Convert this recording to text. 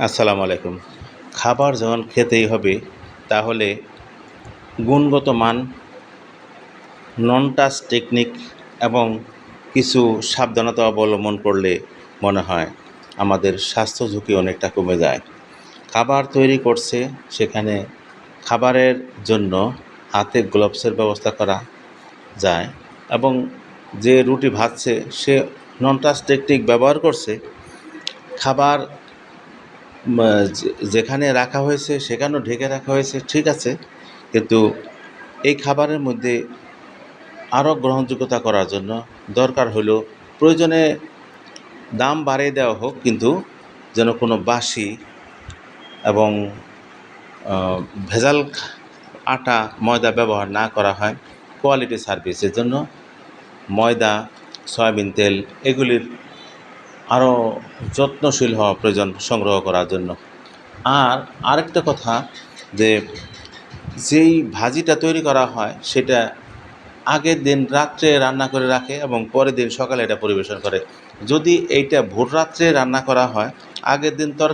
আসসালামু আলাইকুম। খাবার যখন খেতেই হবে তাহলে গুণগত মান, নন টাচ টেকনিক এবং কিছু সাবধানতা অবলম্বন করলে মনে হয় আমাদের স্বাস্থ্য ঝুঁকি অনেকটা কমে যায়। খাবার তৈরি করছে, সেখানে খাবারের জন্য হাতে গ্লোভসের ব্যবস্থা করা যায় এবং যে রুটি ভাজছে সে নন টাচ টেকনিক ব্যবহার করছে। খাবার যেখানে রাখা হয়েছে সেখানেও ঢেকে রাখা হয়েছে, ঠিক আছে, কিন্তু এই খাবারের মধ্যে আরও গ্রহণযোগ্যতা করার জন্য দরকার হলো প্রয়োজনে দাম বাড়িয়ে দেওয়া হোক, কিন্তু যেন কোনো বাসি এবং ভেজাল আটা ময়দা ব্যবহার না করা হয়। কোয়ালিটি সার্ভিসের জন্য ময়দা, সয়াবিন তেল এগুলির আরও যত্নশীল হওয়া প্রয়োজন সংগ্রহ করার জন্য। আর আরেকটা কথা, যে যেই ভাজিটা তৈরি করা হয় সেটা আগের দিন রাত্রে রান্না করে রাখে এবং পরের দিন সকালে এটা পরিবেশন করে। যদি এইটা ভোর রাত্রে রান্না করা হয়, আগের দিন তরকারি